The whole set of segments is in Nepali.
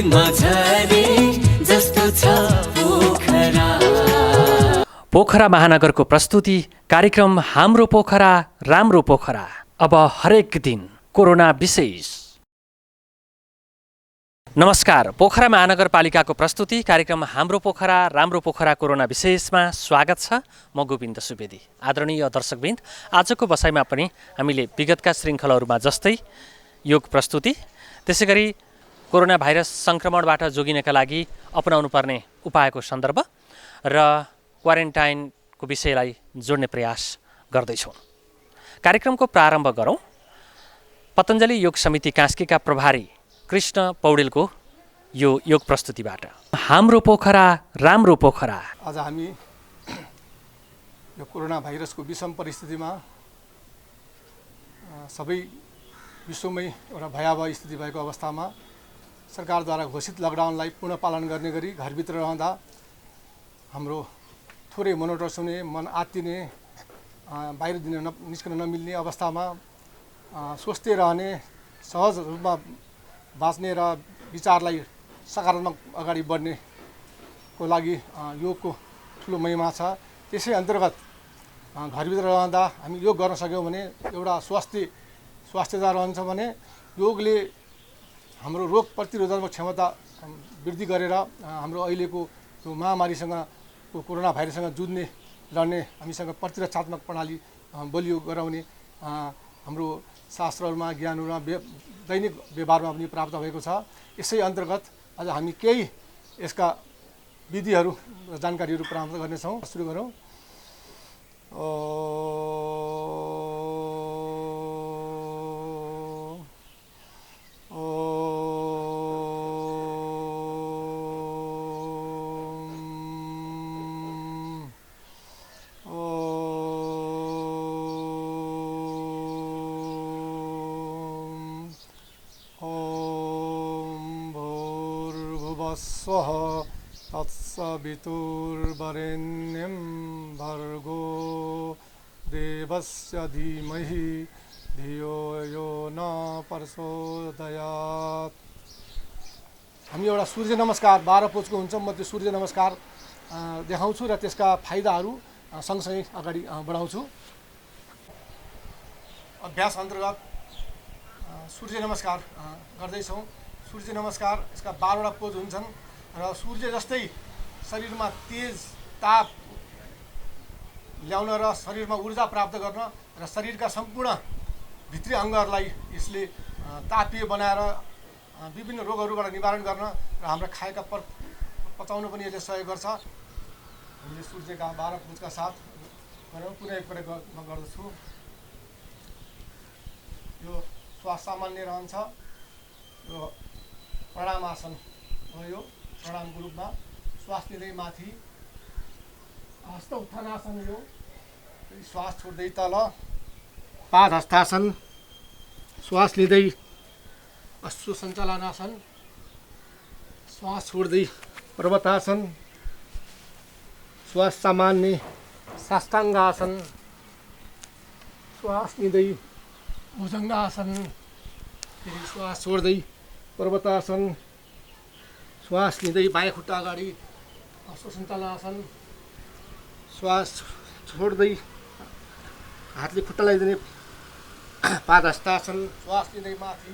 मझरे जस्तो छ पोखरा। पोखरा महानगरको प्रस्तुति कार्यक्रम हाम्रो पोखरा राम्रो पोखरा। अब हरेक दिन कोरोना विशेष। नमस्कार, पोखरा महानगरपालिकाको प्रस्तुति कार्यक्रम हाम्रो पोखरा राम्रो पोखरा कोरोना विशेषमा स्वागत छ। म गोविन्द सुवेदी। आदरणीय दर्शकवृन्द, आजको बसाइमा पनि हामीले विगतका श्रृङ्खलाहरूमा जस्तै योग प्रस्तुति, त्यसैगरी कोरोना भाइरस सङ्क्रमणबाट जोगिनका लागि अपनाउनु पर्ने उपायको सन्दर्भ र क्वारेन्टाइनको विषयलाई जोड्ने प्रयास गर्दैछौँ। कार्यक्रमको प्रारम्भ गरौँ। पतञ्जलि योग समिति कास्कीका प्रभारी कृष्ण पौडेलको यो योग प्रस्तुतिबाट। हाम्रो पोखरा राम्रो पोखरा। आज हामी यो कोरोना भाइरसको विषम परिस्थितिमा सबै विश्वमै एउटा भयावह स्थिति भएको अवस्थामा सरकारद्वारा घोषित लकडाउनलाई पूर्ण पालन गर्ने गरी घरभित्र रहँदा हाम्रो थोरै मनोटस हुने, मन आत्तिने, बाहिर निस्कन नमिल्ने अवस्थामा स्वस्थ रहने, सहज रूपमा बाँच्ने र विचारलाई सकारात्मक अगाडि बढ्नेको लागि योगको ठुलो महिमा छ। त्यसै अन्तर्गत घरभित्र रहँदा हामी योग गर्न सक्यौँ भने एउटा स्वास्थ्यता रहन्छ भने योगले हाम्रो रोग प्रतिरोधक क्षमता वृद्धि गरेर हाम्रो अहिलेको यो महामारीसँग कोरोना भाइरससँग लड्ने हामीसँग प्रतिरक्षात्मक प्रणाली बलियो गराउने हाम्रो शास्त्रहरूमा, ज्ञानहरूमा, दैनिक व्यवहारमा पनि प्राप्त भएको छ। यसै अन्तर्गत आज हामी केही यसका विधिहरू जानकारीहरू प्राप्त गर्नेछौँ। सुरु गरौँ। स्वः तत्सवितुर्वरेण्यं भर्गो देवस्य धीमहि धियो यो न प्रचोदयात्। हामी एउटा सूर्य नमस्कार 12 पोजको हुन्छ। म त्यो सूर्य नमस्कार देखाउँछु र त्यसका फाइदाहरू सँगसँगै अगाडि बढाउँछु। अभ्यास अन्तर्गत सूर्य नमस्कार गर्दैछौँ। सूर्य नमस्कार यसका 12वटा पोज हुन्छन् र सूर्य जस्तै शरीरमा तेज ताप ल्याउन र शरीरमा ऊर्जा प्राप्त गर्न र शरीरका सम्पूर्ण भित्री अङ्गहरूलाई यसले तापीय बनाएर विभिन्न रोगहरूबाट निवारण गर्न र हाम्रो खाएका पचाउन पनि यसले सहयोग गर्छ। हामीले सूर्यका 12 पोजका साथ पुनः एकपटक म गर्दछु। यो श्वास सामान्य रहन्छ। यो प्रणामासन हो। यो प्रणामको रूपमा श्वास लिँदै माथि हस्त उत्थानासन। यो श्वास छोड्दै तल पाद हस्तासन। श्वास लिँदै अश्रु सञ्चालनासन। श्वास छोड्दै पर्वतासन। श्वास सामान्य साष्टाङ्गासन। श्वास लिँदै भुजङ्गासन। फेरि श्वास छोड्दै पर्वतासन। श्वास लिँदै बायाँ खुट्टा अगाडि अश्व सञ्चालनासन। श्वास छोड्दै हातले खुट्टा लगाइदिने पाद हस्तासन। श्वास लिँदै माथि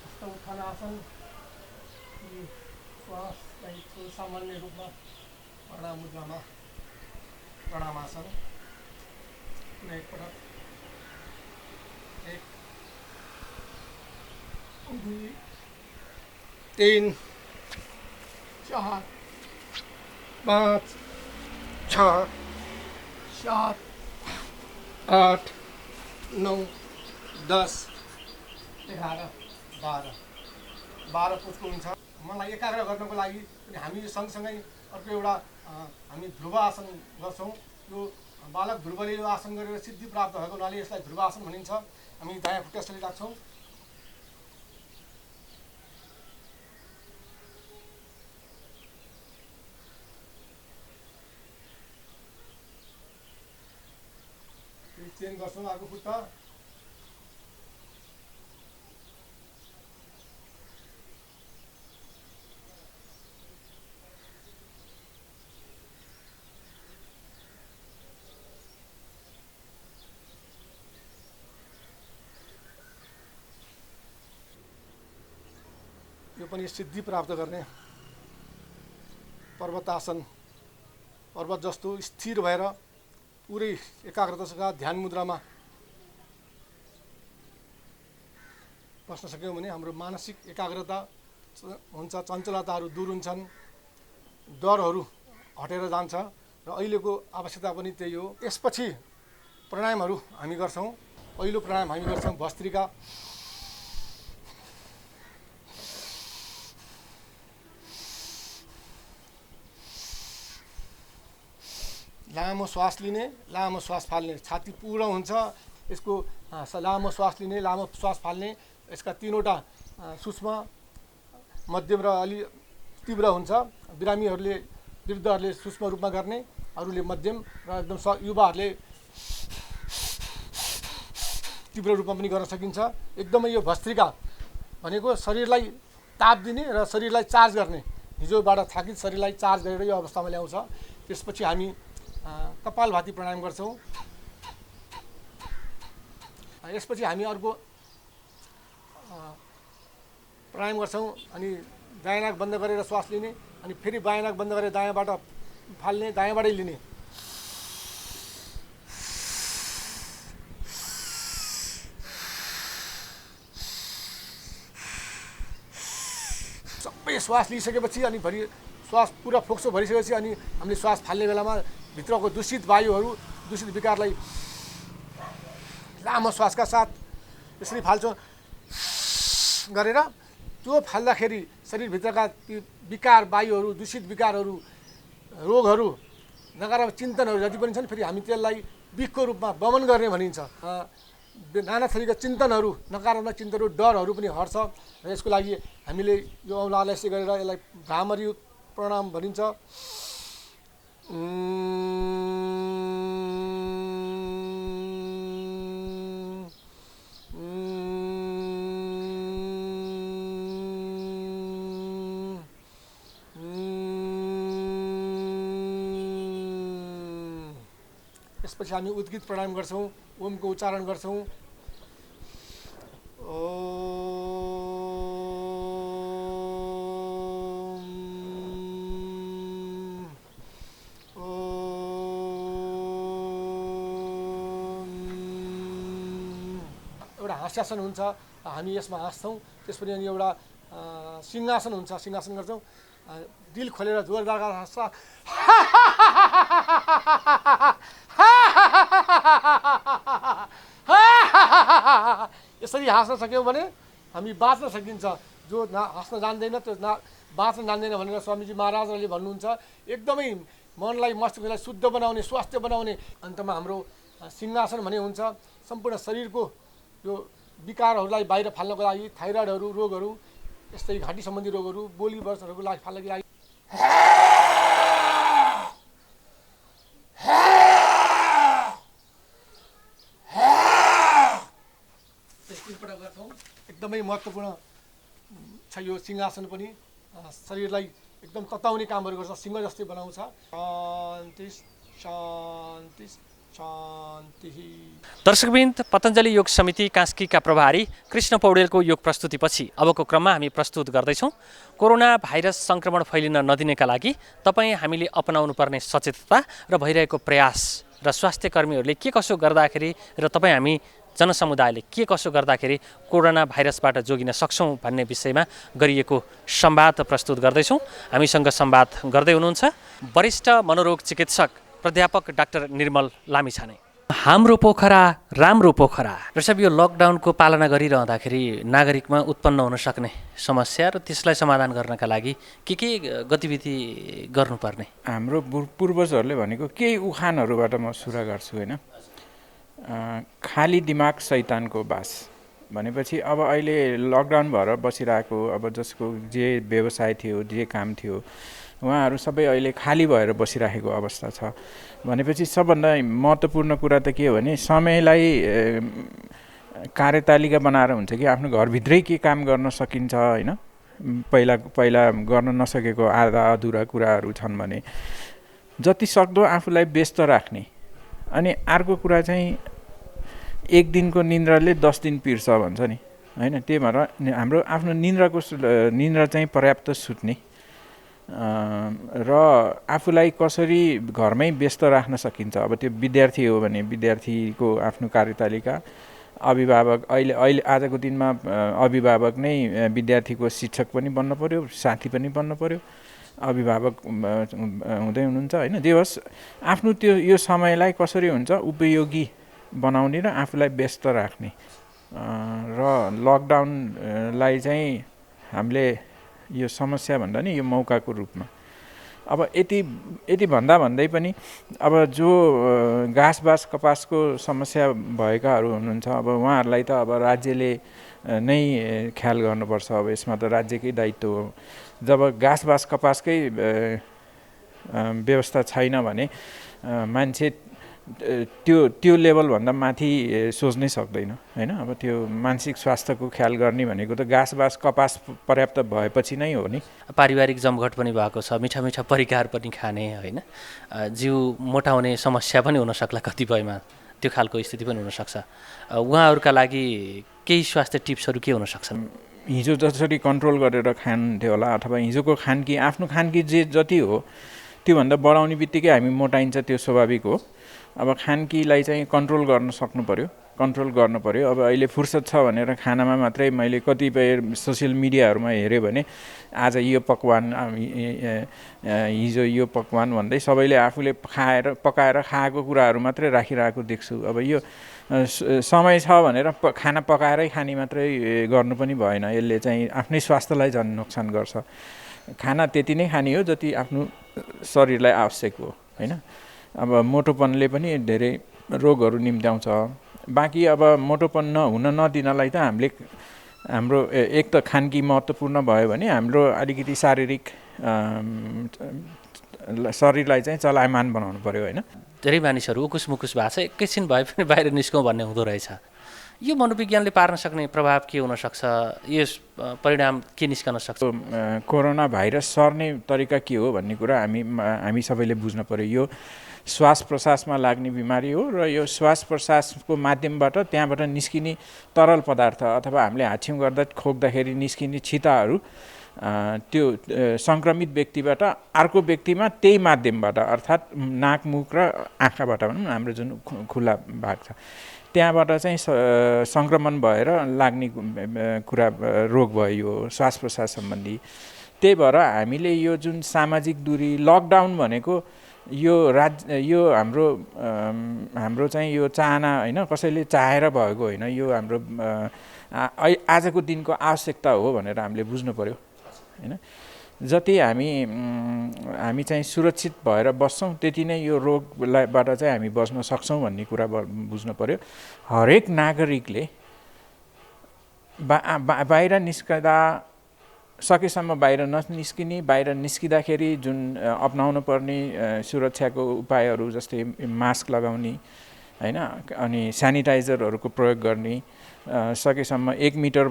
हस्त उत्थानासन। श्वासलाई सामान्य रूपमा प्रणाम मुद्रामा प्रणामासन। पुनः एकपटक 1 2 3 4 5 6 7 8 9 10 11 12 पोजको हुन्छ। मनलाई एकाग्र गर्नको लागि हामी सँगसँगै अर्को एउटा हामी ध्रुव आसन गर्छौँ। यो बालक ध्रुवले यो आसन गरेर सिद्धि प्राप्त भएको हुनाले यसलाई ध्रुव आसन भनिन्छ। हामी दायाँ खुट्टा यसरी राख्छौँ। चेन्ज गर्छौँ अर्को खुट्टा। पनि सिद्धि प्राप्त गर्ने पर्वतासन, पर्वत जस्तो स्थिर भएर पुरै एकाग्रतासँग ध्यान मुद्रामा बस्न सक्यौँ भने हाम्रो मानसिक एकाग्रता हुन्छ, चञ्चलताहरू दूर हुन्छन्, डरहरू हटेर जान्छ र अहिलेको आवश्यकता पनि त्यही हो। यसपछि प्राणायामहरू हामी गर्छौँ। पहिलो प्राणायाम हामी गर्छौँ भस्त्रिका। लामो श्वास लिने, लामो श्वास फाल्ने, छाती पूर्ण हुन्छ। यसको लामो श्वास लिने, लामो श्वास फाल्ने, यसका तीनवटा सूक्ष्म, मध्यम र अलि तीव्र हुन्छ। बिरामीहरूले, वृद्धहरूले सूक्ष्म रूपमा गर्ने, अरूले मध्यम र एकदम युवाहरूले तीव्र रूपमा पनि गर्न सकिन्छ। एकदमै यो भस्त्रिका भनेको शरीरलाई ताप दिने र शरीरलाई चार्ज गर्ने, हिजोबाट थाकित शरीरलाई चार्ज गरेर यो अवस्थामा ल्याउँछ। त्यसपछि हामी कपालभाती प्राणायाम गर्छौँ। यसपछि हामी अर्को प्राणायाम गर्छौँ। अनि दायाँ नाक बन्द गरेर श्वास लिने, अनि फेरि बायाँ नाक बन्द गरेर दायाँबाट फाल्ने, दायाँबाटै लिने। सबै श्वास लिइसकेपछि अनि भरि श्वास पुरा फोक्सो भरिसकेपछि अनि हामीले श्वास फाल्ने बेलामा भित्रको दूषित वायुहरू, दूषित विकारलाई लामो श्वासका साथ यसरी फाल्छौँ गरेर। त्यो फाल्दाखेरि शरीरभित्रका ती विकार वायुहरू, दूषित विकारहरू, रोगहरू, नकारात्मक चिन्तनहरू जति पनि छन् फेरि हामी त्यसलाई विषको रूपमा दमन गर्ने भनिन्छ। नाना थरीका चिन्तनहरू, नकारात्मक चिन्तनहरू, डरहरू पनि हट्छ। र यसको लागि हामीले यो औँलालाई यसै गरेर यसलाई भ्रामरी प्राणायाम भनिन्छ। त्यसपछि हामी उद्गीत प्राणायाम गर्छौँ, ओमको उच्चारण गर्छौँ। एउटा हाँस्यासन हुन्छ, हामी यसमा हाँस्छौँ। त्यसपछि अनि एउटा सिंहासन हुन्छ, सिंहासन गर्छौँ। दिल खोलेर जोरदार हाँस्छ, यसरी हाँस्न सक्यौँ भने हामी बाँच्न सकिन्छ। जो हाँस्न जान्दैन त्यो बाँच्न जान्दैन भनेर स्वामीजी महाराजहरूले भन्नुहुन्छ। एकदमै मनलाई, मस्तिष्कलाई शुद्ध बनाउने, स्वास्थ्य बनाउने। अन्तमा हाम्रो सिंहासन भन्ने हुन्छ। सम्पूर्ण शरीरको यो विकारहरूलाई बाहिर फाल्नको लागि, थाइरोइडहरू रोगहरू, यस्तै घाँटी सम्बन्धी रोगहरू, बोली वर्षहरूको लागि फाल्नको लागि एकदमै महत्त्वपूर्ण छ। यो सिंहासन पनि शरीरलाई एकदम तताउने कामहरू गर्छ, सिंह जस्तै बनाउँछ। शान्ति शान्ति शान्ति। दर्शकवृन्द, पतञ्जलि योग समिति कास्कीका प्रभारी कृष्ण पौडेलको योग प्रस्तुतिपछि अबको क्रममा हामी प्रस्तुत गर्दैछौँ कोरोना भाइरस सङ्क्रमण फैलिन नदिनेका लागि तपाईँ हामीले अपनाउनु पर्ने सचेतता र भइरहेको प्रयास र स्वास्थ्य कर्मीहरूले के कसो गर्दाखेरि र तपाईँ हामी जनसमुदायले के कसो गर्दाखेरि कोरोना भाइरसबाट जोगिन सक्छौँ भन्ने विषयमा गरिएको संवाद प्रस्तुत गर्दैछौँ। हामीसँग संवाद गर्दै हुनुहुन्छ वरिष्ठ मनोरोग चिकित्सक प्राध्यापक डाक्टर निर्मल लामिछाने। हाम्रो पोखरा राम्रो पोखरा। र यो लकडाउनको पालना गरिरहँदाखेरि नागरिकमा उत्पन्न हुन सक्ने समस्या र त्यसलाई समाधान गर्नका लागि के गतिविधि गर्नुपर्ने? हाम्रो पूर्वजहरूले भनेको केही उखानहरूबाट म सुरु गर्छु होइन। खाली दिमाग शैतानको बास भनेपछि अब अहिले लकडाउन भएर बसिरहेको, अब जसको जे व्यवसाय थियो, जे काम थियो, उहाँहरू सबै अहिले खाली भएर बसिरहेको अवस्था छ। भनेपछि सबभन्दा महत्त्वपूर्ण कुरा त के हो भने समयलाई कार्यतालिका बनाएर हुन्छ कि आफ्नो घरभित्रै के काम गर्न सकिन्छ होइन। पहिला गर्न नसकेको आधा अधुरा कुराहरू छन् भने जति सक्दो आफूलाई व्यस्त राख्ने। अनि अर्को कुरा चाहिँ एक दिनको निन्द्राले 10 दिन पिर्छ भन्छ नि। होइन। त्यही भएर हाम्रो आफ्नो निन्द्रा चाहिँ पर्याप्त सुत्ने र आफूलाई कसरी घरमै व्यस्त राख्न सकिन्छ। अब त्यो विद्यार्थी हो भने विद्यार्थीको आफ्नो कार्यतालिका, अभिभावक अहिले आजको दिनमा अभिभावक नै विद्यार्थीको शिक्षक पनि बन्न पर्यो, साथी पनि बन्न पर्यो, अभिभावक हुँदै हुनुहुन्छ होइन। जे होस् आफ्नो त्यो यो समयलाई कसरी हुन्छ उपयोगी बनाउने र आफूलाई व्यस्त राख्ने र लकडाउनलाई चाहिँ हामीले यो समस्या भन्दा नि यो मौकाको रूपमा अब यति भन्दै पनि अब जो घाँसबास कपासको समस्या भएकाहरू हुनुहुन्छ अब उहाँहरूलाई त अब राज्यले नै ख्याल गर्नुपर्छ। अब यसमा त राज्यकै दायित्व हो। जब घाँसबास कपासकै व्यवस्था छैन भने मान्छे त्यो लेभलभन्दा माथि सोच्नै सक्दैन होइन। अब त्यो मानसिक स्वास्थ्यको ख्याल गर्ने भनेको त घाँसबास कपास पर्याप्त भएपछि नै हो नि। पारिवारिक जमघट पनि भएको छ, मिठा मिठा परिकार पनि खाने होइन, जिउ मोटाउने समस्या पनि हुनसक्ला, कतिपयमा त्यो खालको स्थिति पनि हुनसक्छ। उहाँहरूका लागि केही स्वास्थ्य टिप्सहरू के हुन सक्छन्? हिजो जसरी कन्ट्रोल गरेर खानुहुन्थ्यो होला अथवा हिजोको आफ्नो खानकी जे जति हो त्योभन्दा बढाउने बित्तिकै हामी मोटाइन्छ, त्यो स्वाभाविक हो। अब खानकीलाई चाहिँ कन्ट्रोल गर्न सक्नु पर्यो, कन्ट्रोल गर्नु पर्यो। अब अहिले फुर्सद छ भनेर खानामा मात्रै मैले कतिपय सोसियल मिडियाहरूमा हेऱ्यो भने आज यो पकवान हिजो यो पकवान भन्दै सबैले आफूले पकाएर खाएको कुराहरू मात्रै राखिरहेको देख्छु। अब यो समय छ भनेर खाना पकाएरै खाने मात्रै गर्नु पनि भएन, यसले चाहिँ आफ्नै स्वास्थ्यलाई झन् नोक्सान गर्छ। खाना त्यति नै खाने हो जति आफ्नो शरीरलाई आवश्यक हो होइन। अब मोटोपनले पनि धेरै रोगहरू निम्त्याउँछ। बाँकी अब मोटोपन हुन नदिनलाई त हाम्रो एक त खानकी महत्त्वपूर्ण भयो भने हाम्रो अलिकति शारीरिक शरीरलाई चाहिँ चलायमान बनाउनु पर्यो होइन। धेरै मानिसहरू उकुस मुकुस भएको छ, एकैछिन भए पनि बाहिर निस्कौँ भन्ने हुँदो रहेछ। यो मनोविज्ञानले पार्न सक्ने प्रभाव के हुनसक्छ? यस परिणाम के निस्कन सक्छ? कोरोना भाइरस सर्ने तरिका के हो भन्ने कुरा हामी सबैले बुझ्न पर्यो। यो श्वास प्रश्वासमा लाग्ने बिमारी हो र यो श्वास प्रश्वासको माध्यमबाट त्यहाँबाट निस्किने तरल पदार्थ अथवा हामीले हाछ्यौँ गर्दा खोक्दाखेरि निस्किने छिटाहरू त्यो सङ्क्रमित व्यक्तिबाट अर्को व्यक्तिमा त्यही माध्यमबाट अर्थात् नाक मुख र आँखाबाट भनौँ हाम्रो जुन खुला भाग छ त्यहाँबाट चाहिँ सङ्क्रमण भएर लाग्ने कुरा रोग भयो यो श्वास प्रश्वास सम्बन्धी। त्यही भएर हामीले यो जुन सामाजिक दूरी लकडाउन भनेको यो हाम्रो चाहिँ यो चाहना होइन, कसैले चाहेर भएको होइन, यो हाम्रो आजको दिनको आवश्यकता हो भनेर हामीले बुझ्नु पर्यो होइन। जति हामी चाहिँ सुरक्षित भएर बस्छौँ त्यति नै यो रोगबाट चाहिँ हामी बस्न सक्छौँ भन्ने कुरा बुझ्नु पर्यो। हरेक नागरिकले बाहिर निस्कँदा सकेसम्म बाहिर ननिस्किने, बाहिर निस्किँदाखेरि जुन अपनाउनु पर्ने सुरक्षाको उपायहरू जस्तै मास्क लगाउने होइन, अनि सेनिटाइजरहरूको प्रयोग गर्ने, सकेसम्म 1 मिटर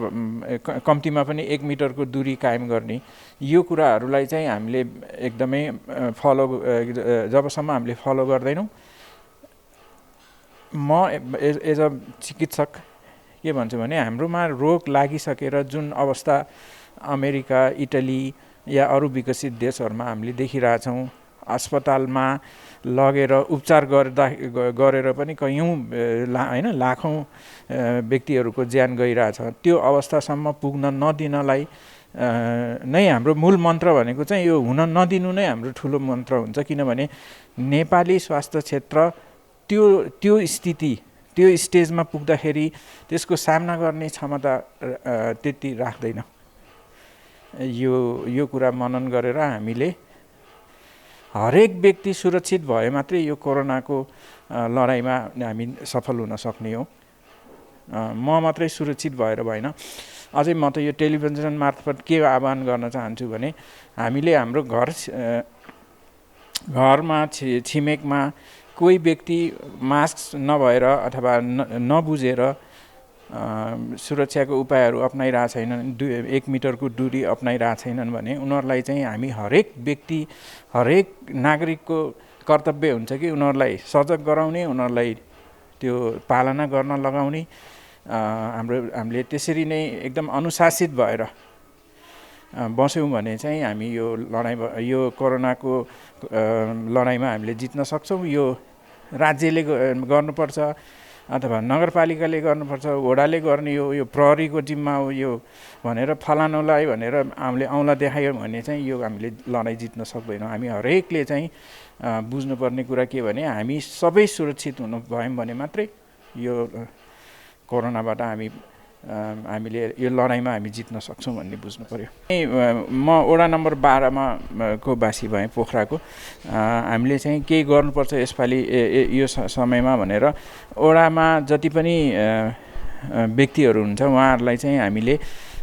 कम्तीमा पनि 1 मिटरको दूरी कायम गर्ने, यो कुराहरूलाई चाहिँ हामीले एकदमै जबसम्म हामीले फलो गर्दैनौँ, म एज अ चिकित्सक के भन्छु भने हाम्रोमा रोग लागिसकेर जुन अवस्था अमेरिका, इटली या अरू विकसित देशहरूमा हामीले देखिरहेछौँ, अस्पतालमा लगेर उपचार गरेर पनि कयौँ होइन लाखौँ व्यक्तिहरूको ज्यान गइरहेछ, त्यो अवस्थासम्म पुग्न नदिनलाई नै हाम्रो मूल मन्त्र भनेको चाहिँ यो हुन नदिनु नै हाम्रो ठुलो मन्त्र हुन्छ। किनभने नेपाली स्वास्थ्य क्षेत्र त्यो स्थिति त्यो स्टेजमा पुग्दाखेरि त्यसको सामना गर्ने क्षमता त्यति राख्दैन। यो कुरा मनन गरेर हामीले हरेक व्यक्ति सुरक्षित भए मात्रै यो कोरोनाको लडाइँमा हामी सफल हुन सक्ने हो। म मात्रै सुरक्षित भएर भएन, अझै म त यो टेलिभिजन मार्फत के आह्वान गर्न चाहन्छु भने हामीले हाम्रो घरमा छिमेकमा कोही व्यक्ति मास्क नभएर अथवा नबुझेर सुरक्षाको उपायहरू अपनाइरहेको छैनन्, 1 मिटरको दूरी अपनाइरहेको छैनन् भने उनीहरूलाई चाहिँ हामी हरेक नागरिकको कर्तव्य हुन्छ कि उनीहरूलाई सजग गराउने, उनीहरूलाई त्यो पालना गर्न लगाउने हामीले त्यसरी नै एकदम अनुशासित भएर बस्यौँ भने चाहिँ हामी यो कोरोनाको लडाइँमा हामीले जित्न सक्छौँ। यो राज्यले गर्नुपर्छ अथवा नगरपालिकाले गर्नुपर्छ, वडाले गर्ने यो प्रहरीको जिम्मा हो यो भनेर फलानुलाई भनेर हामीले औँला देखायौँ भने चाहिँ यो हामीले लडाइँ जित्न सक्दैनौँ। हामी हरेकले चाहिँ बुझ्नुपर्ने कुरा के भने हामी सबै सुरक्षित हुनु भयौँ भने मात्रै यो कोरोनाबाट हामीले यो लडाइँमा हामी जित्न सक्छौँ भन्ने बुझ्नु पर्यो। म वडा नम्बर 12 को बासी भएँ पोखराको। हामीले चाहिँ केही गर्नुपर्छ यसपालि यो समयमा भनेर वडामा जति पनि व्यक्तिहरू हुन्छ उहाँहरूलाई चाहिँ हामीले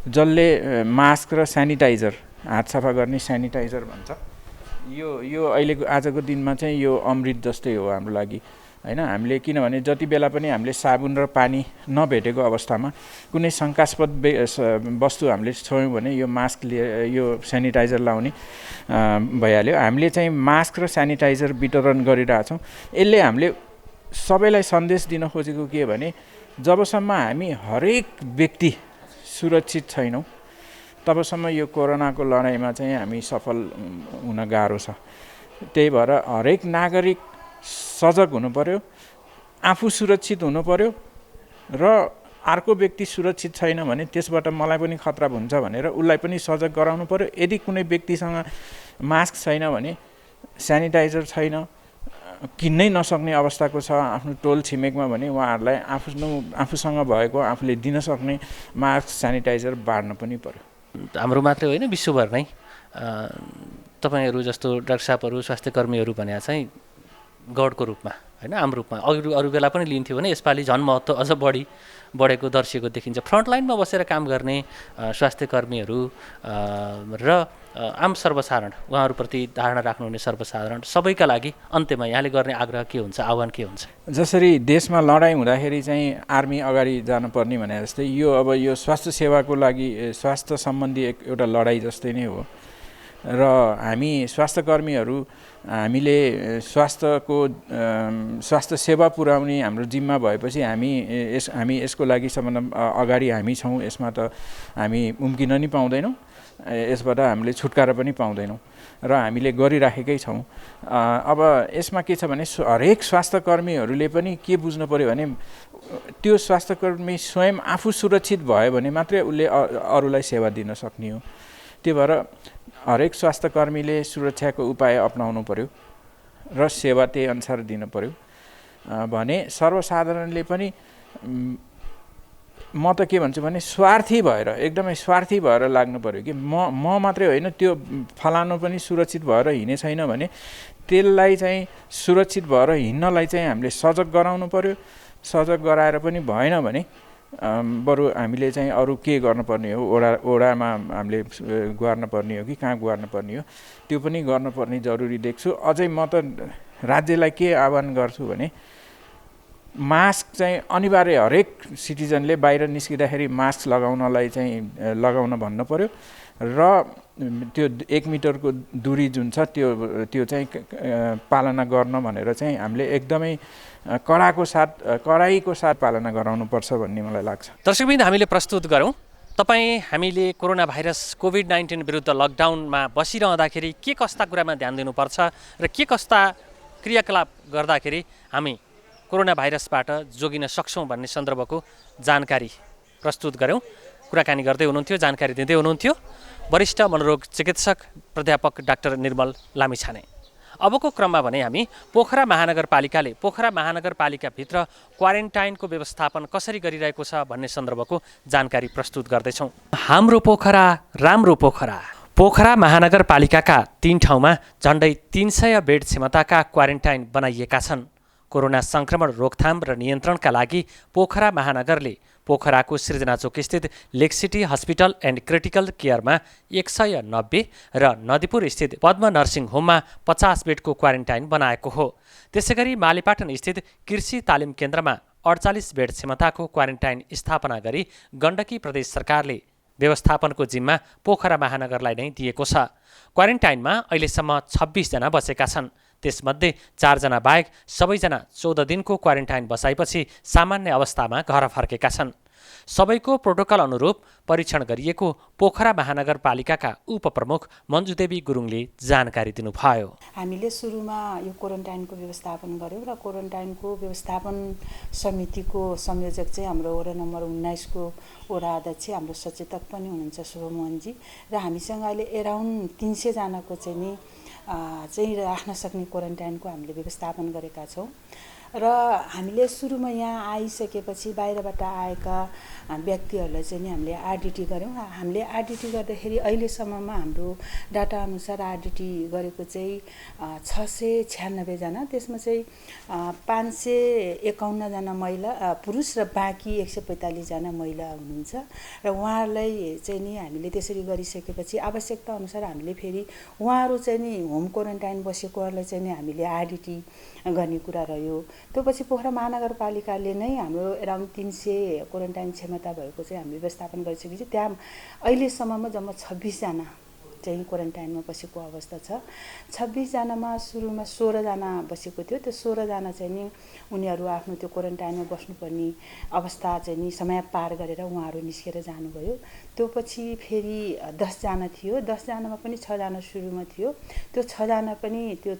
जसले मास्क र सेनिटाइजर, हात सफा गर्ने सेनिटाइजर भन्छ, यो अहिलेको आजको दिनमा चाहिँ यो अमृत जस्तै हो हाम्रो लागि हैन। हामीले किनभने जति बेला पनि हामीले साबुन र पानी नभेटेको अवस्थामा कुनै शङ्कास्पद वस्तु हामीले छोयौँ भने यो मास्क यो सेनिटाइजर लाउने भइहाल्यो। हामीले चाहिँ मास्क र सेनिटाइजर वितरण गरिरहेछौँ। यसले हामीले सबैलाई सन्देश दिन खोजेको के भने जबसम्म हामी हरेक व्यक्ति सुरक्षित छैनौँ तबसम्म यो कोरोनाको लडाइँमा चाहिँ हामी सफल हुन गाह्रो छ। त्यही भएर हरेक नागरिक सजग हुनु पर्यो, आफू सुरक्षित हुनु पर्यो र अर्को व्यक्ति सुरक्षित छैन भने त्यसबाट मलाई पनि खतरा हुन्छ भनेर उसलाई पनि सजग गराउनु पर्यो। यदि कुनै व्यक्तिसँग मास्क छैन भने, सेनिटाइजर छैन, किन्नै नसक्ने अवस्थाको छ आफ्नो टोल छिमेकमा भने उहाँहरूलाई आफूसँग भएको आफूले दिन सक्ने मास्क सेनिटाइजर बाँड्न पनि पर्यो। हाम्रो मात्रै होइन, विश्वभर नै तपाईँहरू जस्तो डाक्टर साहबहरू, स्वास्थ्य कर्मीहरू भने चाहिँ गडको रूपमा होइन, आम रूपमा अरू बेला पनि लिन्थ्यो भने यसपालि झन् महत्त्व अझ बढेको दर्शिएको देखिन्छ। फ्रन्टलाइनमा बसेर काम गर्ने स्वास्थ्य कर्मीहरू र आम सर्वसाधारण, उहाँहरूप्रति धारणा राख्नुहुने सर्वसाधारण सबैका लागि अन्त्यमा यहाँले गर्ने आग्रह के हुन्छ, आह्वान के हुन्छ? जसरी देशमा लडाइँ हुँदाखेरि चाहिँ आर्मी अगाडि जानुपर्ने भने जस्तै यो स्वास्थ्य सेवाको लागि स्वास्थ्य सम्बन्धी एउटा लडाइँ जस्तै नै हो र हामी स्वास्थ्य कर्मीहरू हामीले स्वास्थ्य सेवा पुर्याउने हाम्रो जिम्मा भएपछि हामी यसको लागि सबभन्दा अगाडि हामी छौँ। यसमा त हामी उम्किन नि पाउँदैनौँ, यसबाट हामीले छुटकारा पनि पाउँदैनौँ र हामीले गरिराखेकै छौँ। अब यसमा के छ भने हरेक स्वास्थ्य कर्मीहरूले पनि के बुझ्नु पर्यो भने त्यो स्वास्थ्य कर्मी स्वयं आफू सुरक्षित भयो भने मात्रै उसले अरूलाई सेवा दिन सक्ने हो। त्यही भएर हरेक स्वास्थ्य कर्मीले सुरक्षाको उपाय अपनाउनु पर्यो र सेवा त्यही अनुसार दिन पर्यो भने सर्वसाधारणले पनि म त के भन्छु भने एकदमै स्वार्थी भएर लाग्नु पर्यो कि म मात्रै होइन, त्यो फलानु पनि सुरक्षित भएर हिँडे छैन भने त्यसलाई चाहिँ सुरक्षित भएर हिँड्नलाई चाहिँ हामीले सजग गराउनु पर्यो। सजग गराएर पनि भएन भने बरु हामीले चाहिँ अरू के गर्नुपर्ने हो, वडामा हामीले गर्नुपर्ने हो कि कहाँ गर्नुपर्ने हो त्यो पनि गर्नुपर्ने जरुरी देख्छु। अझै म त राज्यलाई के आह्वान गर्छु भने मास्क चाहिँ अनिवार्य, हरेक सिटिजनले बाहिर निस्किँदाखेरि मास्क लगाउन भन्नु पर्यो र त्यो 1 मिटरको दूरी जुन छ त्यो चाहिँ पालना गर्न भनेर चाहिँ हामीले एकदमै कडाइको साथ पालना गराउनुपर्छ भन्ने मलाई लाग्छ। दर्शकवृन्द, हामीले प्रस्तुत गरौँ हामीले कोरोना भाइरस कोभिड-19 विरुद्ध लकडाउनमा बसिरहँदाखेरि के कस्ता कुरामा ध्यान दिनुपर्छ र के कस्ता क्रियाकलाप गर्दाखेरि हामी कोरोना भाइरसबाट जोगिन सक्छौँ भन्ने सन्दर्भको जानकारी प्रस्तुत गऱ्यौँ। कुराकानी गर्दै हुनुहुन्थ्यो, जानकारी दिँदै हुनुहुन्थ्यो वरिष्ठ मनोरोग चिकित्सक प्राध्यापक डाक्टर निर्मल लामिछाने। अबको क्रममा भने हामी पोखरा महानगरपालिकाभित्र क्वारेन्टाइनको व्यवस्थापन कसरी गरिरहेको छ भन्ने सन्दर्भको जानकारी प्रस्तुत गर्दैछौँ। हाम्रो पोखरा राम्रो पोखरा। पोखरा महानगरपालिकाका 3 ठाउँमा झन्डै 300 बेड क्षमताका क्वारेन्टाइन बनाइएका छन्। कोरोना संक्रमण रोकथाम र नियन्त्रणका लागि पोखरा महानगरले पोखराको सृजना चोक स्थित लेक सिटी हस्पिटल एन्ड क्रिटिकल केयरमा 190 र नदीपुर स्थित पद्म नर्सिङ होममा 50 बेडको क्वारेन्टाइन बनाएको हो। त्यसैगरी मालीपाटन स्थित कृषि तालिम केन्द्रमा 48 बेड क्षमताको क्वारेन्टाइन स्थापना गरी गण्डकी प्रदेश सरकारले व्यवस्थापनको जिम्मा पोखरा महानगरलाई नै दिएको छ। क्वारेन्टाइनमा अहिलेसम्म 26 जना बसेका छन्। त्यसमध्ये 4 जना बाहेक सबैजना 14 दिनको क्वारेन्टाइन बसाएपछि सामान्य अवस्थामा घर फर्केका छन्। सबैको प्रोटोकल अनुरूप परीक्षण गरिएको पोखरा महानगरपालिकाका उपप्रमुख मन्जुदेवी गुरुङले जानकारी दिनुभयो। हामीले सुरुमा यो क्वारेन्टाइनको व्यवस्थापन गर्यौँ र क्वारेन्टाइनको व्यवस्थापन समितिको संयोजक चाहिँ हाम्रो वडा नम्बर 19 को वडा अध्यक्ष हाम्रो सचेतक पनि हुनुहुन्छ शुभमोहनजी र हामीसँग अहिले एराउन्ड 300 जनाको चाहिँ राख्न सक्ने क्वारेन्टाइनको हामीले व्यवस्थापन गरेका छौँ र हामीले सुरुमा यहाँ आइसकेपछि बाहिरबाट आएका व्यक्तिहरूलाई चाहिँ नि हामीले आरडिटी गऱ्यौँ। हामीले आरडिटी गर्दाखेरि अहिलेसम्ममा हाम्रो डाटा अनुसार आरडिटी गरेको चाहिँ 696 जना, त्यसमा चाहिँ 551 जना महिला पुरुष र बाँकी 145 जना महिला हुनुहुन्छ र उहाँहरूलाई चाहिँ नि हामीले त्यसरी गरिसकेपछि आवश्यकता अनुसार हामीले फेरि उहाँहरू चाहिँ नि होम क्वारेन्टाइन बसेकोहरूलाई चाहिँ नि हामीले आरडिटी गर्ने कुरा रह्यो। त्यो पछि पोखरा महानगरपालिकाले नै हाम्रो एराउन्ड 300 क्वारेन्टाइन क्षमता भएको चाहिँ हामीले व्यवस्थापन गरिसकेपछि त्यहाँ अहिलेसम्ममा जम्मा 26 जना चाहिँ क्वारेन्टाइनमा बसेको अवस्था छ। 26 जनामा सुरुमा 16 जना बसेको थियो। त्यो 16 जना चाहिँ नि उनीहरू आफ्नो त्यो क्वारेन्टाइनमा बस्नुपर्ने अवस्था चाहिँ नि समय पार गरेर उहाँहरू निस्केर जानुभयो। त्यो पछि फेरि 10 जना थियो। 10 जनामा पनि 6 जना सुरुमा थियो। त्यो 6 जना पनि त्यो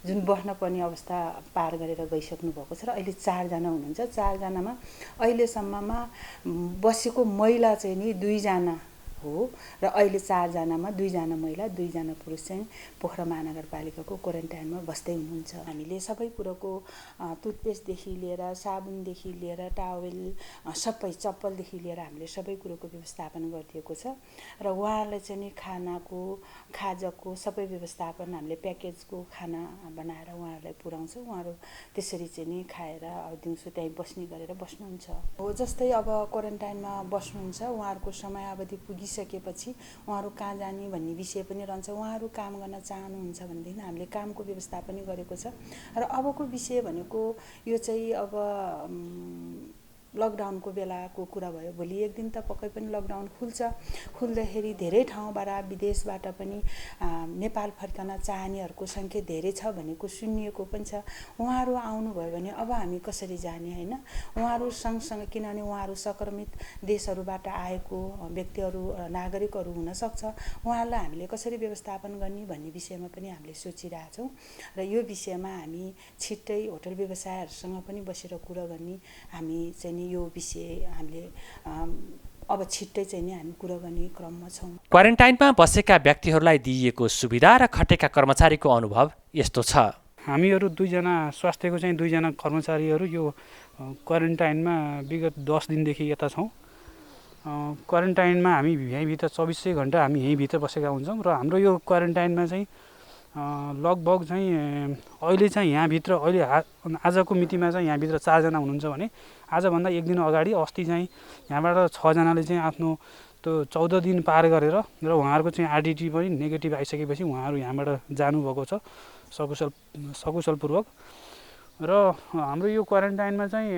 जुन बस्नुपर्ने अवस्था पार गरेर गइसक्नु भएको छ र अहिले 4 जना हुनुहुन्छ। 4 जनामा अहिलेसम्ममा बसेको महिला चाहिँ नि 2 जना हो र अहिले 4 जनामा 2 जना महिला 2 जना पुरुष चाहिँ पोखरा महानगरपालिकाको क्वारेन्टाइनमा बस्दै हुनुहुन्छ। हामीले सबै कुरोको टुथपेस्टदेखि लिएर साबुनदेखि लिएर टावेल सबै चप्पलदेखि लिएर हामीले सबै कुरोको व्यवस्थापन गरिदिएको छ र उहाँहरूलाई चाहिँ नि खानाको खाजाको सबै व्यवस्थापन हामीले प्याकेजको खाना बनाएर उहाँहरूलाई पुर्याउँछौँ। उहाँहरू त्यसरी चाहिँ नि खाएर दिउँसो त्यहीँ बस्ने गरेर बस्नुहुन्छ। हो जस्तै अब क्वारेन्टाइनमा बस्नुहुन्छ उहाँहरूको समयावधि पुगिसकेपछि उहाँहरू कहाँ जाने भन्ने विषय पनि रहन्छ। उहाँहरू काम गर्न चाहनुहुन्छ भनेदेखि हामीले कामको व्यवस्था पनि गरेको छ र अबको विषय भनेको यो चाहिँ अब लकडाउनको बेलाको कुरा भयो। भोलि एक दिन त पक्कै पनि लकडाउन खुल्दाखेरि धेरै ठाउँबाट विदेशबाट पनि नेपाल फर्कन चाहनेहरूको सङ्ख्या धेरै छ भनेको सुनिएको पनि छ। उहाँहरू आउनुभयो भने अब हामी कसरी जाने होइन। उहाँहरू सँगसँगै किनभने उहाँहरू सङ्क्रमित देशहरूबाट आएको व्यक्तिहरू नागरिकहरू हुनसक्छ। उहाँहरूलाई हामीले कसरी व्यवस्थापन गर्ने भन्ने विषयमा पनि हामीले सोचिरहेछौँ र यो विषयमा हामी छिट्टै होटल व्यवसायहरूसँग पनि बसेर कुरा गर्ने हामी चाहिँ यो विषय हामीले अब छिट्टै चाहिँ नि हामी कुरा गर्ने क्रममा छौँ। क्वारेन्टाइनमा बसेका व्यक्तिहरूलाई दिइएको सुविधा र खटेका कर्मचारीको अनुभव यस्तो छ। हामीहरू 2 जना स्वास्थ्यको चाहिँ 2 जना कर्मचारीहरू यो क्वारेन्टाइनमा विगत 10 दिनदेखि यता छौँ। क्वारेन्टाइनमा हामी यहीँभित्र 24 घण्टा हामी यहीँभित्र बसेका हुन्छौँ र हाम्रो यो क्वारेन्टाइनमा चाहिँ लगभग चाहिँ अहिले चाहिँ यहाँभित्र अहिले आजको मितिमा चाहिँ यहाँभित्र 4 जना हुनुहुन्छ भने आजभन्दा एक दिन अगाडि अस्ति चाहिँ यहाँबाट 6 जनाले चाहिँ आफ्नो त्यो 14 दिन पार गरेर र उहाँहरूको चाहिँ आरडिटी पनि नेगेटिभ आइसकेपछि उहाँहरू यहाँबाट जानुभएको छ सकुशलपूर्वक। र हाम्रो यो क्वारेन्टाइनमा चाहिँ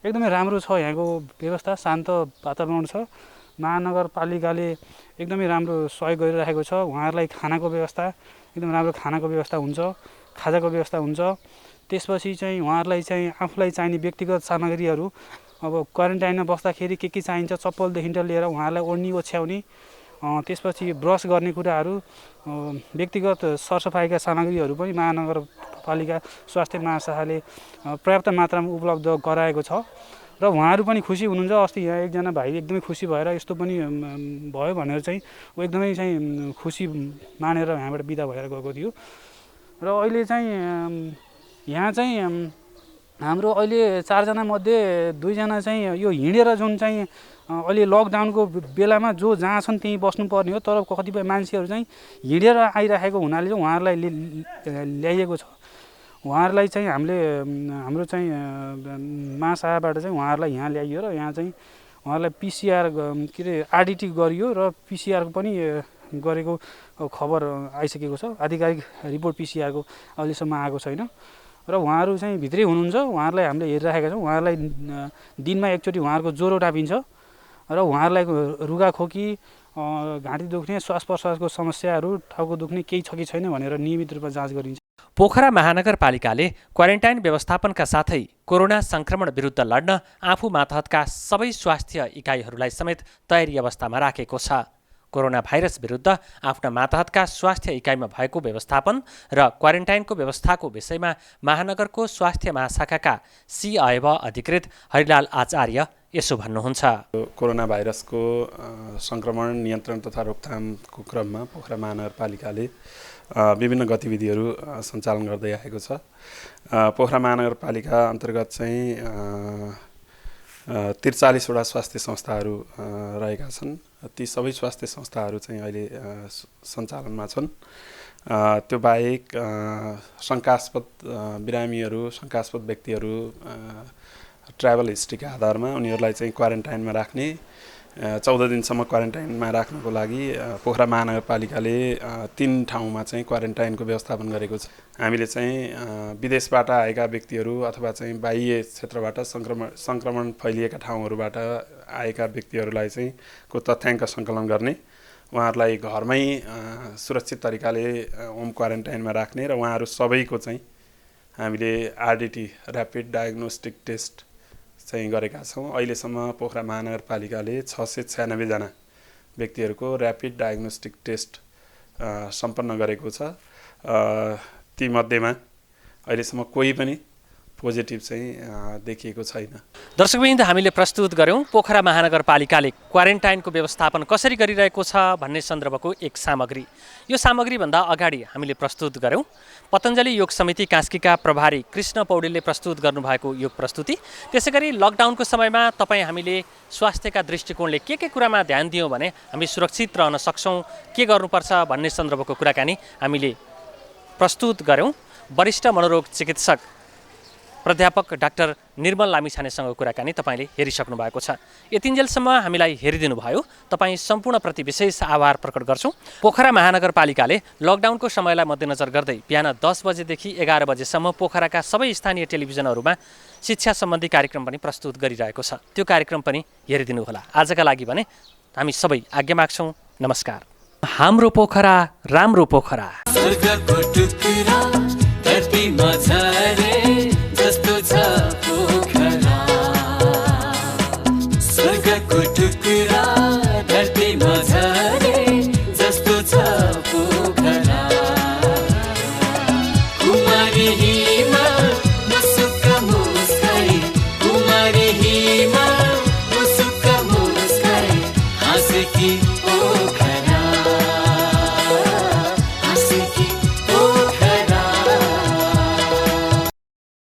एकदमै राम्रो छ। यहाँको व्यवस्था शान्त वातावरण छ। महानगरपालिकाले एकदमै राम्रो सहयोग गरिरहेको छ। उहाँहरूलाई खानाको व्यवस्था एकदम राम्रो खानाको व्यवस्था हुन्छ, खाजाको व्यवस्था हुन्छ। त्यसपछि चाहिँ उहाँहरूलाई चाहिँ आफूलाई चाहिने व्यक्तिगत सामग्रीहरू अब क्वारेन्टाइनमा बस्दाखेरि के चाहिन्छ चप्पलदेखि लिएर उहाँहरूलाई ओढ्ने ओछ्याउने त्यसपछि ब्रस गर्ने कुराहरू व्यक्तिगत सरसफाइका सामग्रीहरू पनि महानगरपालिका स्वास्थ्य महाशाखाले पर्याप्त मात्रामा उपलब्ध गराएको छ र उहाँहरू पनि खुसी हुनुहुन्छ। अस्ति यहाँ एकजना भाइ एकदमै खुसी भएर यस्तो पनि भयो भनेर चाहिँ ऊ एकदमै चाहिँ खुसी मानेर यहाँबाट बिदा भएर गएको थियो। र अहिले चाहिँ यहाँ चाहिँ हाम्रो अहिले 4 जना मध्ये 2 जना चाहिँ यो हिँडेर जुन चाहिँ अहिले लकडाउनको बेलामा जो जहाँ छन् त्यहीँ बस्नुपर्ने हो, तर कतिपय मान्छेहरू चाहिँ हिँडेर आइरहेको हुनाले चाहिँ उहाँहरूलाई ल्याइएको छ। उहाँहरूलाई चाहिँ हामीले हाम्रो चाहिँ महाशाखाबाट चाहिँ उहाँहरूलाई यहाँ ल्याइयो र यहाँ चाहिँ उहाँहरूलाई पिसिआर के अरे आरडिटी गरियो र पिसिआरको पनि गरेको खबर आइसकेको छ। आधिकारिक रिपोर्ट पिसिआरको अहिलेसम्म आएको छैन र उहाँहरू चाहिँ भित्रै हुनुहुन्छ। उहाँहरूलाई हामीले हेरिरहेका छौँ। उहाँहरूलाई दिनमा एकचोटि उहाँहरूको ज्वरो टापिन्छ र उहाँहरूलाई रुगाखोकी घाँटी दुख्ने श्वास प्रश्वासको समस्याहरू टाउको दुख्ने केही छ कि छैन भनेर नियमित रूपमा जाँच गरिन्छ। पोखरा महानगरपालिकाले क्वारेन्टाइन व्यवस्थापनका साथै कोरोना संक्रमण विरुद्ध लड्न आफू मातहतका सबै स्वास्थ्य इकाइहरूलाई समेत तयारी अवस्थामा राखेको छ। कोरोना भाइरस विरुद्ध आफ्ना मातहतका स्वास्थ्य इकाइमा भएको व्यवस्थापन र क्वारेन्टाइनको व्यवस्थाको विषयमा महानगरको स्वास्थ्य महाशाखाका सिअएब अधिकृत हरिलाल आचार्य यसो भन्नुहुन्छ। कोरोना भाइरसको संक्रमण नियन्त्रण तथा रोकथामको क्रममा पोखरा महानगरपालिकाले विभिन्न गतिविधिहरू सञ्चालन गर्दै आएको छ। पोखरा महानगरपालिका अन्तर्गत चाहिँ 43वटा स्वास्थ्य संस्थाहरू रहेका छन्। ती सबै स्वास्थ्य संस्थाहरू चाहिँ अहिले सञ्चालनमा छन्। त्यो बाहेक शङ्कास्पद बिरामीहरू, शङ्कास्पद व्यक्तिहरू ट्राभल हिस्ट्रीका आधारमा उनीहरूलाई चाहिँ क्वारेन्टाइनमा राख्ने, 14 दिनसम्म क्वारेन्टाइनमा राख्नको लागि पोखरा महानगरपालिकाले 3 ठाउँमा चाहिँ क्वारेन्टाइनको व्यवस्थापन गरेको छ। हामीले चाहिँ विदेशबाट आएका व्यक्तिहरू अथवा चाहिँ बाह्य क्षेत्रबाट सङ्क्रमण फैलिएका ठाउँहरूबाट आएका व्यक्तिहरूलाई चाहिँ को तथ्याङ्क सङ्कलन गर्ने, उहाँहरूलाई घरमै सुरक्षित तरिकाले होम क्वारेन्टाइनमा राख्ने र उहाँहरू सबैको चाहिँ हामीले आरडिटी ऱ्यापिड डायग्नोस्टिक टेस्ट चाहिँ गरेका छौँ। अहिलेसम्म पोखरा महानगरपालिकाले 696 जना व्यक्तिहरूको ऱ्यापिड डायग्नोस्टिक टेस्ट सम्पन्न गरेको छ। तीमध्येमा अहिलेसम्म कोही पनि पोजिटिभ चाहिँ देखिएको छैन। दर्शकवृन्द, हामीले प्रस्तुत गऱ्यौँ पोखरा महानगरपालिकाले क्वारेन्टाइनको व्यवस्थापन कसरी गरिरहेको छ भन्ने सन्दर्भको एक सामग्री। यो सामग्रीभन्दा अगाडि हामीले प्रस्तुत गऱ्यौँ पतञ्जलि योग समिति कास्कीका प्रभारी कृष्ण पौडेलले प्रस्तुत गर्नुभएको योग प्रस्तुति। त्यसै गरी लकडाउनको समयमा तपाईँ हामीले स्वास्थ्यका दृष्टिकोणले के कुरामा ध्यान दियौँ भने हामी सुरक्षित रहन सक्छौँ, के गर्नुपर्छ भन्ने सन्दर्भको कुराकानी हामीले प्रस्तुत गऱ्यौँ। वरिष्ठ मनोरोग चिकित्सक प्राध्यापक डाक्टर निर्मल लामिछानेसँग कुराकानी तपाईँले हेरिसक्नु भएको छ। यतिन्जेलसम्म हामीलाई हेरिदिनु भयो, तपाईँ सम्पूर्णप्रति विशेष आभार प्रकट गर्छौँ। पोखरा महानगरपालिकाले लकडाउनको समयलाई मध्यनजर गर्दै बिहान 10 बजेदेखि 11 बजेसम्म पोखराका सबै स्थानीय टेलिभिजनहरूमा शिक्षा सम्बन्धी कार्यक्रम पनि प्रस्तुत गरिरहेको छ। त्यो कार्यक्रम पनि हेरिदिनुहोला। आजका लागि भने हामी सबै आज्ञा माग्छौँ। नमस्कार। हाम्रो पोखरा राम्रो पोखरा। स्वर्गको टुक्रा धरतीमा झरे जस्तो छ पोखरा। स्वर्गको टुक्रा धरतीमा झरे जस्तो छ पोखरा। कुमारी